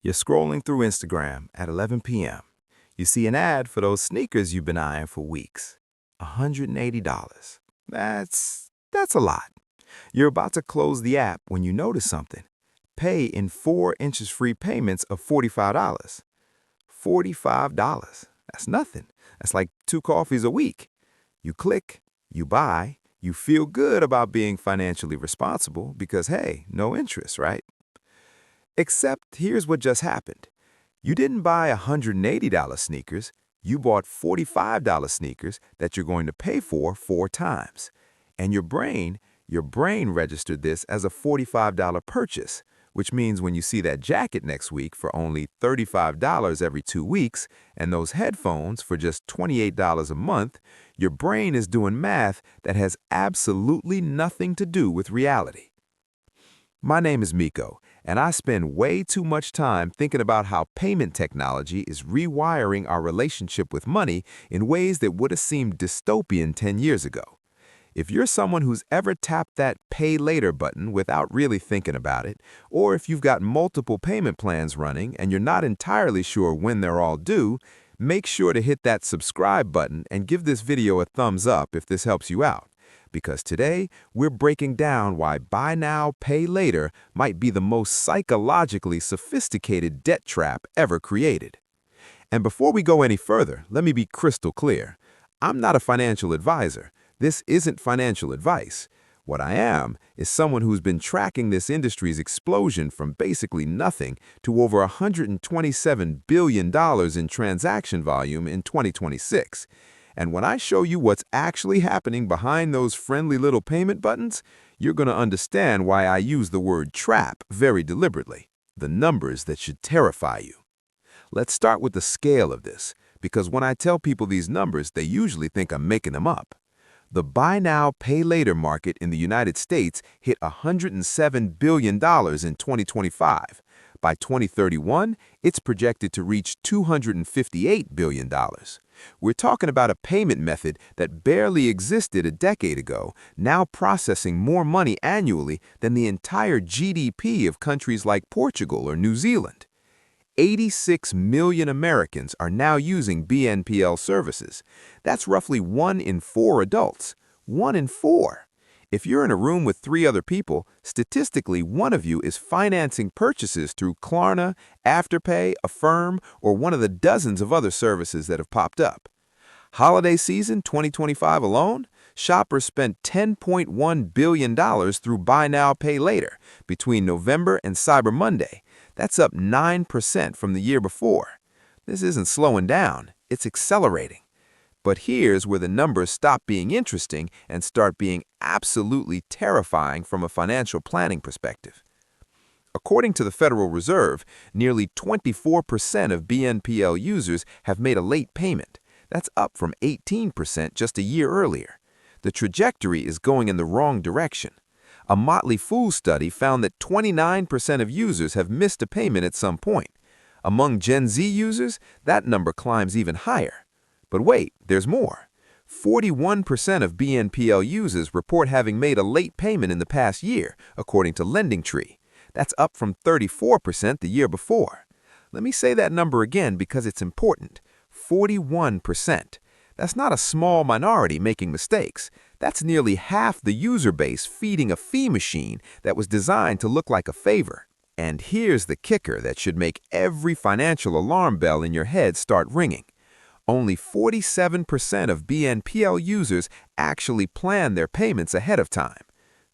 You're scrolling through Instagram at 11 p.m. You see an ad for those sneakers you've been eyeing for weeks. $180. That's a lot. You're about to close the app when you notice something. Pay in 4 interest-free payments of $45. $45. That's nothing. That's like 2 coffees a week. You click, you buy, you feel good about being financially responsible because, hey, no interest, right? Except here's what just happened. You didn't buy $180 sneakers, you bought $45 sneakers that you're going to pay for 4 times. And your brain registered this as a $45 purchase, which means when you see that jacket next week for only $35 every 2 weeks and those headphones for just $28 a month, your brain is doing math that has absolutely nothing to do with reality. My name is Miko, and I spend way too much time thinking about how payment technology is rewiring our relationship with money in ways that would have seemed dystopian 10 years ago. If you're someone who's ever tapped that Pay Later button without really thinking about it, or if you've got multiple payment plans running and you're not entirely sure when they're all due, make sure to hit that subscribe button and give this video a thumbs up if this helps you out. Because today, we're breaking down why Buy Now, Pay Later might be the most psychologically sophisticated debt trap ever created. And before we go any further, let me be crystal clear. I'm not a financial advisor. This isn't financial advice. What I am is someone who's been tracking this industry's explosion from basically nothing to over $127 billion in transaction volume in 2026. And when I show you what's actually happening behind those friendly little payment buttons, you're going to understand why I use the word trap very deliberately, the numbers that should terrify you. Let's start with the scale of this, because when I tell people these numbers, they usually think I'm making them up. The Buy Now, Pay Later market in the United States hit $107 billion in 2025. By 2031, it's projected to reach $258 billion. We're talking about a payment method that barely existed a decade ago, now processing more money annually than the entire GDP of countries like Portugal or New Zealand. 86 million Americans are now using BNPL services. That's roughly 1 in 4 adults. 1 in 4. If you're in a room with 3 other people, statistically, one of you is financing purchases through Klarna, Afterpay, Affirm, or one of the dozens of other services that have popped up. Holiday season 2025 alone, shoppers spent $10.1 billion through Buy Now, Pay Later between November and Cyber Monday. That's up 9% from the year before. This isn't slowing down, it's accelerating. But here's where the numbers stop being interesting and start being absolutely terrifying from a financial planning perspective. According to the Federal Reserve, nearly 24% of BNPL users have made a late payment. That's up from 18% just a year earlier. The trajectory is going in the wrong direction. A Motley Fool study found that 29% of users have missed a payment at some point. Among Gen Z users, that number climbs even higher. But wait, there's more. 41% of BNPL users report having made a late payment in the past year, according to LendingTree. That's up from 34% the year before. Let me say that number again because it's important. 41%. That's not a small minority making mistakes. That's nearly half the user base feeding a fee machine that was designed to look like a favor. And here's the kicker that should make every financial alarm bell in your head start ringing. Only 47% of BNPL users actually plan their payments ahead of time.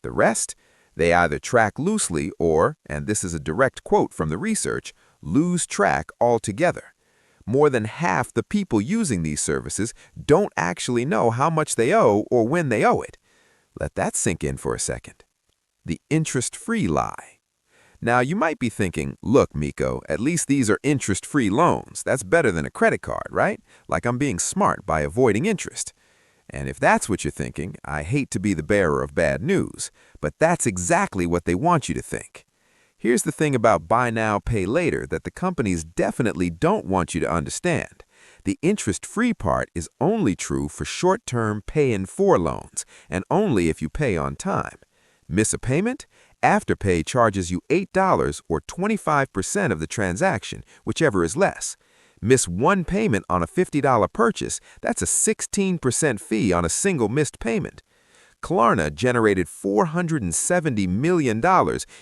The rest, they either track loosely or, and this is a direct quote from the research, lose track altogether. More than half the people using these services don't actually know how much they owe or when they owe it. Let that sink in for a second. The interest-free lie. Now, you might be thinking, look, Miko, at least these are interest-free loans. That's better than a credit card, right? Like I'm being smart by avoiding interest. And if that's what you're thinking, I hate to be the bearer of bad news, but that's exactly what they want you to think. Here's the thing about Buy Now, Pay Later that the companies definitely don't want you to understand. The interest-free part is only true for short-term pay-in-4 loans, and only if you pay on time. Miss a payment, Afterpay charges you $8 or 25% of the transaction, whichever is less. Miss one payment on a $50 purchase, that's a 16% fee on a single missed payment. Klarna generated $470 million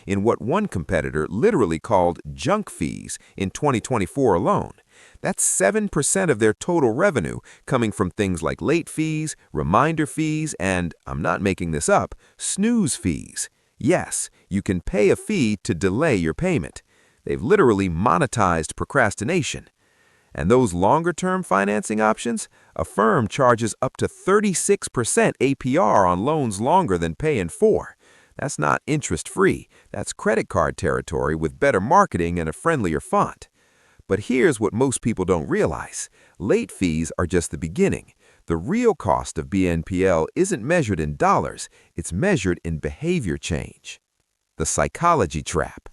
in what one competitor literally called junk fees in 2024 alone. That's 7% of their total revenue coming from things like late fees, reminder fees, and, I'm not making this up, snooze fees. Yes, you can pay a fee to delay your payment. They've literally monetized procrastination. And those longer-term financing options, Affirm charges up to 36% APR on loans longer than Pay in 4. That's not interest-free. That's credit card territory with better marketing and a friendlier font. But here's what most people don't realize. Late fees are just the beginning. The real cost of BNPL isn't measured in dollars. It's measured in behavior change. The psychology trap.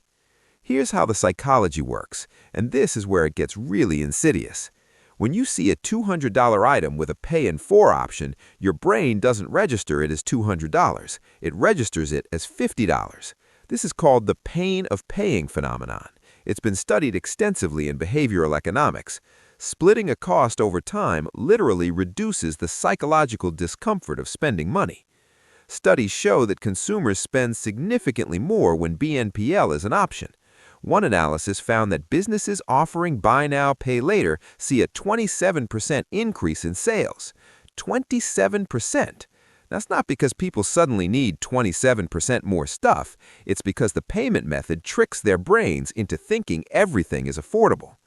Here's how the psychology works, and this is where it gets really insidious. When you see a $200 item with a Pay in 4 option, your brain doesn't register it as $200. It registers it as $50. This is called the pain of paying phenomenon. It's been studied extensively in behavioral economics. Splitting a cost over time literally reduces the psychological discomfort of spending money. Studies show that consumers spend significantly more when BNPL is an option. One analysis found that businesses offering buy now, pay later see a 27% increase in sales. 27%! That's not because people suddenly need 27% more stuff. It's because the payment method tricks their brains into thinking everything is affordable.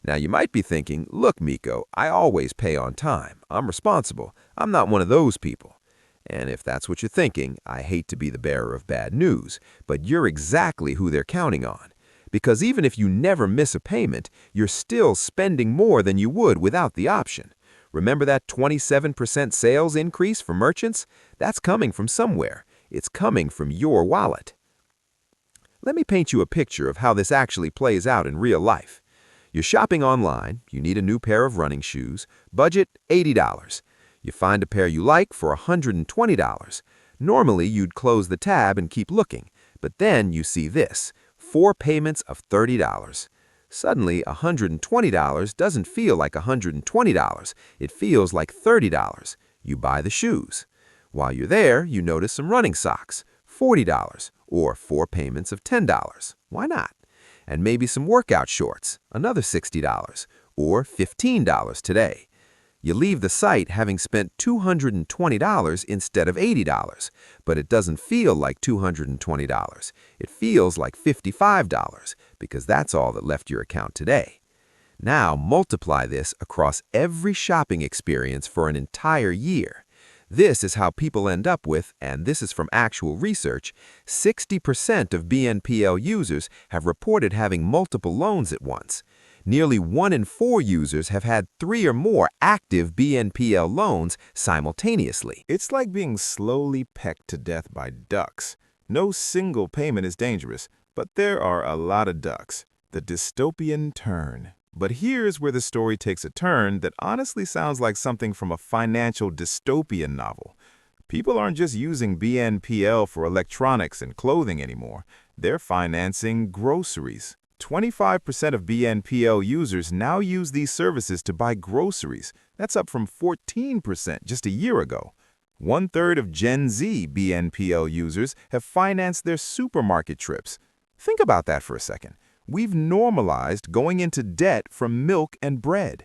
Now you might be thinking, look, Miko, I always pay on time. I'm responsible. I'm not one of those people. And if that's what you're thinking, I hate to be the bearer of bad news, but you're exactly who they're counting on. Because even if you never miss a payment, you're still spending more than you would without the option. Remember that 27% sales increase for merchants? That's coming from somewhere. It's coming from your wallet. Let me paint you a picture of how this actually plays out in real life. You're shopping online, you need a new pair of running shoes, budget $80. You find a pair you like for $120. Normally, you'd close the tab and keep looking, but then you see this. 4 payments of $30. Suddenly, $120 doesn't feel like $120. It feels like $30. You buy the shoes. While you're there, you notice some running socks, $40, or 4 payments of $10. Why not? And maybe some workout shorts, another $60, or $15 today. You leave the site having spent $220 instead of $80, but it doesn't feel like $220. It feels like $55 because that's all that left your account today. Now multiply this across every shopping experience for an entire year. This is how people end up with, and this is from actual research, 60% of BNPL users have reported having multiple loans at once. Nearly 1 in 4 users have had 3 or more active BNPL loans simultaneously. It's like being slowly pecked to death by ducks. No single payment is dangerous, but there are a lot of ducks. The dystopian turn. But here's where the story takes a turn that honestly sounds like something from a financial dystopian novel. People aren't just using BNPL for electronics and clothing anymore. They're financing groceries. 25% of BNPL users now use these services to buy groceries. That's up from 14% just a year ago. 1/3 of Gen Z BNPL users have financed their supermarket trips. Think about that for a second. We've normalized going into debt from milk and bread.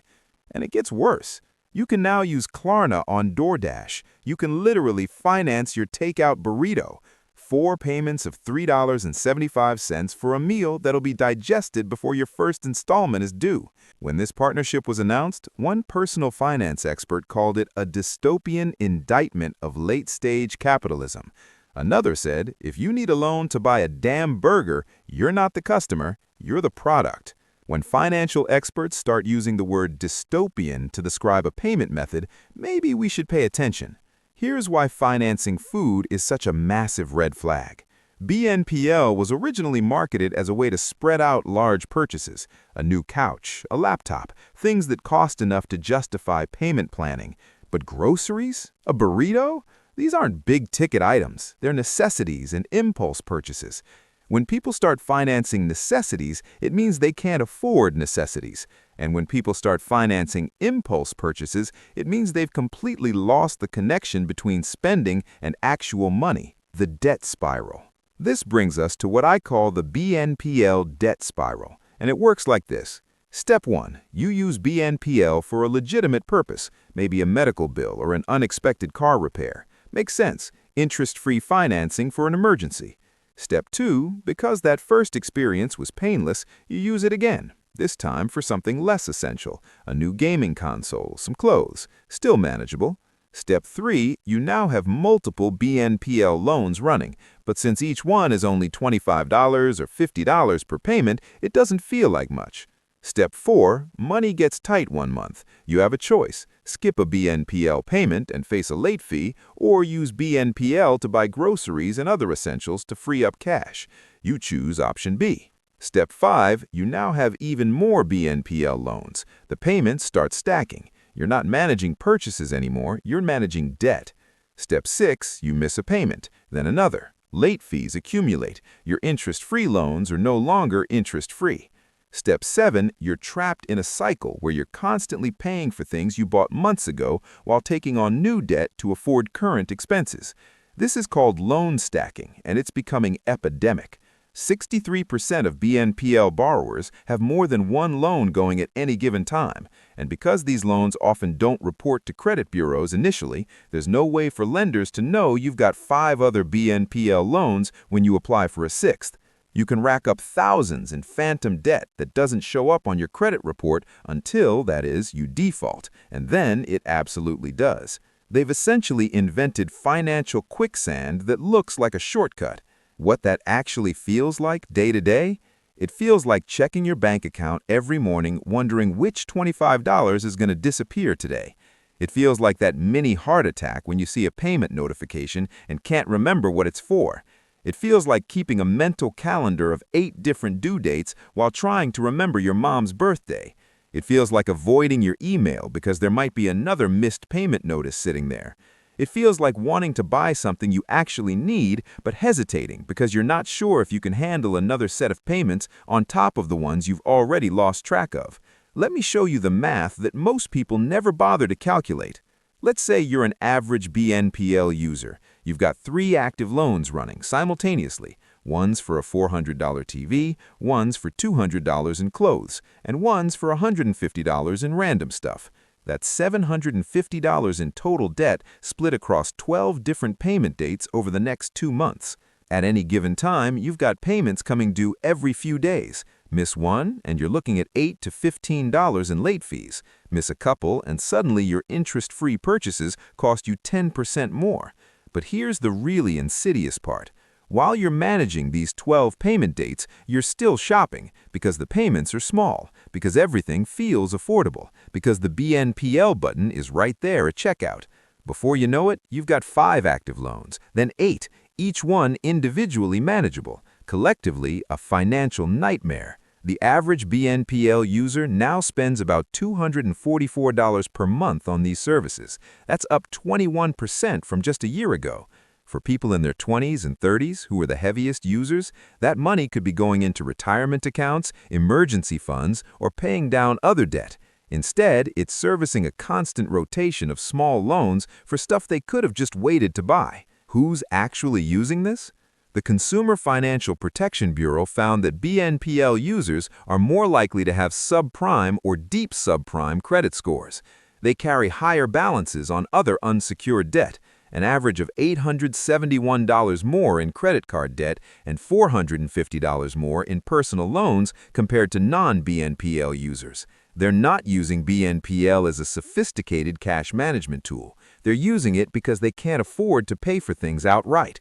And it gets worse. You can now use Klarna on DoorDash. You can literally finance your takeout burrito. 4 payments of $3.75 for a meal that'll be digested before your first installment is due. When this partnership was announced, one personal finance expert called it a dystopian indictment of late-stage capitalism. Another said, if you need a loan to buy a damn burger, you're not the customer, you're the product. When financial experts start using the word dystopian to describe a payment method, maybe we should pay attention. Here's why financing food is such a massive red flag. BNPL was originally marketed as a way to spread out large purchases, a new couch, a laptop, things that cost enough to justify payment planning. But groceries? A burrito? These aren't big-ticket items. They're necessities and impulse purchases. When people start financing necessities, it means they can't afford necessities. And when people start financing impulse purchases, it means they've completely lost the connection between spending and actual money, the debt spiral. This brings us to what I call the BNPL debt spiral, and it works like this. Step 1. You use BNPL for a legitimate purpose, maybe a medical bill or an unexpected car repair. Makes sense. Interest-free financing for an emergency. Step 2. Because that first experience was painless, you use it again, this time for something less essential, a new gaming console, some clothes, still manageable. Step 3. You now have multiple BNPL loans running, but since each one is only $25 or $50 per payment, it doesn't feel like much. Step 4. Money gets tight one month. You have a choice. Skip a BNPL payment and face a late fee, or use BNPL to buy groceries and other essentials to free up cash. You choose option B. Step 5. You now have even more BNPL loans. The payments start stacking. You're not managing purchases anymore, you're managing debt. Step 6. You miss a payment, then another. Late fees accumulate. Your interest-free loans are no longer interest-free. Step 7. You're trapped in a cycle where you're constantly paying for things you bought months ago while taking on new debt to afford current expenses. This is called loan stacking, and it's becoming epidemic. 63% of BNPL borrowers have more than one loan going at any given time, and because these loans often don't report to credit bureaus initially, there's no way for lenders to know you've got 5 other BNPL loans when you apply for a 6th. You can rack up thousands in phantom debt that doesn't show up on your credit report until, that is, you default, and then it absolutely does. They've essentially invented financial quicksand that looks like a shortcut. What that actually feels like day to day? It feels like checking your bank account every morning wondering which $25 is going to disappear today. It feels like that mini heart attack when you see a payment notification and can't remember what it's for. It feels like keeping a mental calendar of 8 different due dates while trying to remember your mom's birthday. It feels like avoiding your email because there might be another missed payment notice sitting there. It feels like wanting to buy something you actually need but hesitating because you're not sure if you can handle another set of payments on top of the ones you've already lost track of. Let me show you the math that most people never bother to calculate. Let's say you're an average BNPL user. You've got 3 active loans running simultaneously. One's for a $400 TV, one's for $200 in clothes, and one's for $150 in random stuff. That's $750 in total debt split across 12 different payment dates over the next 2 months. At any given time, you've got payments coming due every few days. Miss one, and you're looking at $8 to $15 in late fees. Miss a couple, and suddenly your interest-free purchases cost you 10% more. But here's the really insidious part. While you're managing these 12 payment dates, you're still shopping because the payments are small, because everything feels affordable, because the BNPL button is right there at checkout. Before you know it, you've got 5 active loans, then 8, each one individually manageable, collectively a financial nightmare. The average BNPL user now spends about $244 per month on these services. That's up 21% from just a year ago. For people in their 20s and 30s who are the heaviest users, that money could be going into retirement accounts, emergency funds, or paying down other debt. Instead, it's servicing a constant rotation of small loans for stuff they could have just waited to buy. Who's actually using this? The Consumer Financial Protection Bureau found that BNPL users are more likely to have subprime or deep subprime credit scores. They carry higher balances on other unsecured debt, an average of $871 more in credit card debt and $450 more in personal loans compared to non-BNPL users. They're not using BNPL as a sophisticated cash management tool. They're using it because they can't afford to pay for things outright.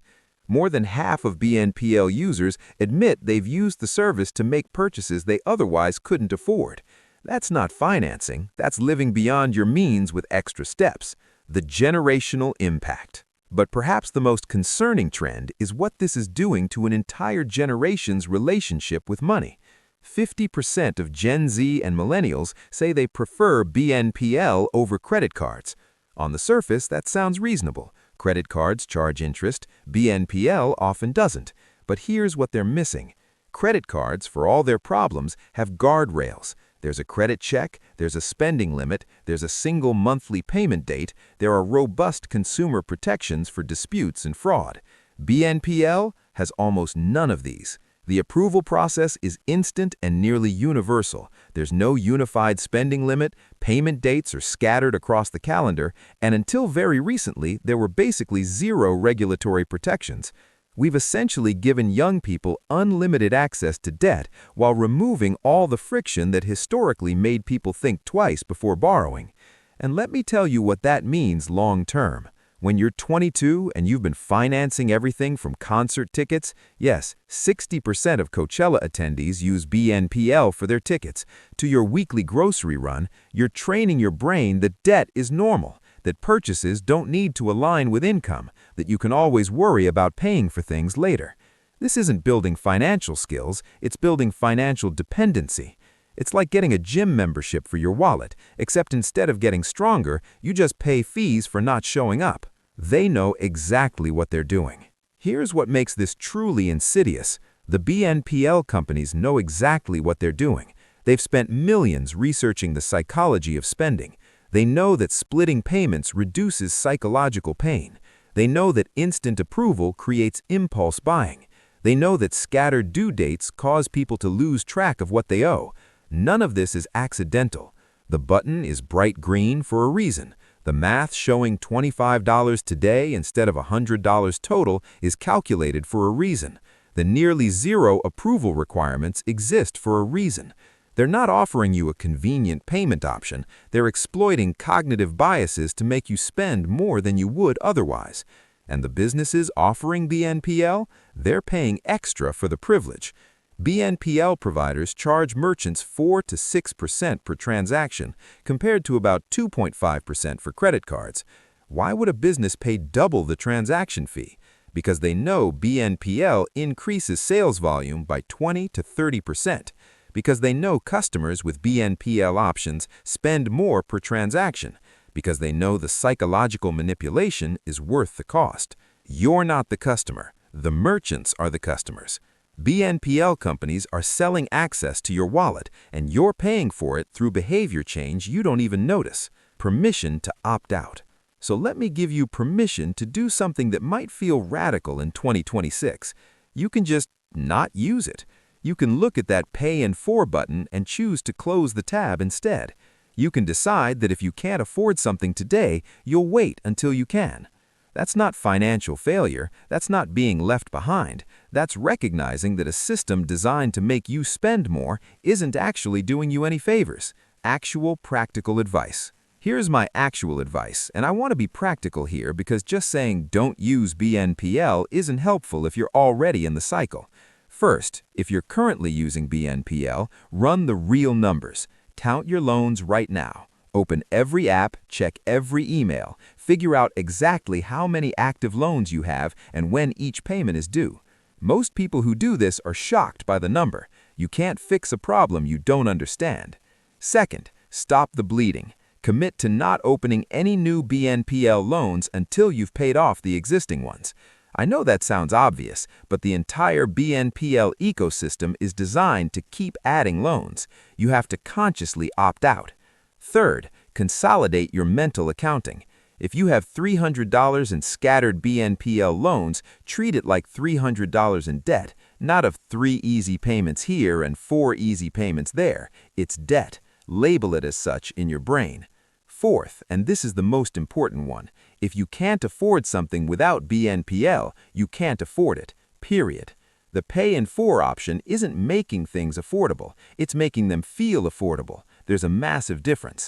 More than half of BNPL users admit they've used the service to make purchases they otherwise couldn't afford. That's not financing, that's living beyond your means with extra steps. The generational impact. But perhaps the most concerning trend is what this is doing to an entire generation's relationship with money. 50% of Gen Z and millennials say they prefer BNPL over credit cards. On the surface, that sounds reasonable. Credit cards charge interest, BNPL often doesn't. But here's what they're missing. Credit cards, for all their problems, have guardrails. There's a credit check, there's a spending limit, there's a single monthly payment date, there are robust consumer protections for disputes and fraud. BNPL has almost none of these. The approval process is instant and nearly universal. There's no unified spending limit, payment dates are scattered across the calendar, and until very recently, there were basically zero regulatory protections. We've essentially given young people unlimited access to debt while removing all the friction that historically made people think twice before borrowing. And let me tell you what that means long term. When you're 22 and you've been financing everything from concert tickets, yes, 60% of Coachella attendees use BNPL for their tickets, to your weekly grocery run, you're training your brain that debt is normal, that purchases don't need to align with income, that you can always worry about paying for things later. This isn't building financial skills, it's building financial dependency. It's like getting a gym membership for your wallet, except instead of getting stronger, you just pay fees for not showing up. They know exactly what they're doing. Here's what makes this truly insidious. The BNPL companies know exactly what they're doing. They've spent millions researching the psychology of spending. They know that splitting payments reduces psychological pain. They know that instant approval creates impulse buying. They know that scattered due dates cause people to lose track of what they owe. None of this is accidental. The button is bright green for a reason. The math showing $25 today instead of $100 total is calculated for a reason. The nearly zero approval requirements exist for a reason. They're not offering you a convenient payment option. They're exploiting cognitive biases to make you spend more than you would otherwise. And the businesses offering BNPL, they're paying extra for the privilege. BNPL providers charge merchants 4 to 6% per transaction, compared to about 2.5% for credit cards. Why would a business pay double the transaction fee? Because they know BNPL increases sales volume by 20 to 30%. Because they know customers with BNPL options spend more per transaction. Because they know the psychological manipulation is worth the cost. You're not the customer. The merchants are the customers. BNPL companies are selling access to your wallet, and you're paying for it through behavior change you don't even notice. Permission to opt out. So let me give you permission to do something that might feel radical in 2026. You can just not use it. You can look at that Pay in 4 button and choose to close the tab instead. You can decide that if you can't afford something today, you'll wait until you can. That's not financial failure. That's not being left behind. That's recognizing that a system designed to make you spend more isn't actually doing you any favors. Actual practical advice. Here's my actual advice, and I want to be practical here because just saying don't use BNPL isn't helpful if you're already in the cycle. First, if you're currently using BNPL, run the real numbers. Count your loans right now. Open every app, check every email, figure out exactly how many active loans you have and when each payment is due. Most people who do this are shocked by the number. You can't fix a problem you don't understand. Second, stop the bleeding. Commit to not opening any new BNPL loans until you've paid off the existing ones. I know that sounds obvious, but the entire BNPL ecosystem is designed to keep adding loans. You have to consciously opt out. Third, consolidate your mental accounting. If you have $300 in scattered BNPL loans, treat it like $300 in debt, not of 3 easy payments here and 4 easy payments there. It's debt. Label it as such in your brain. Fourth, and this is the most important one, if you can't afford something without BNPL, you can't afford it, period. The Pay in 4 option isn't making things affordable, it's making them feel affordable. There's a massive difference.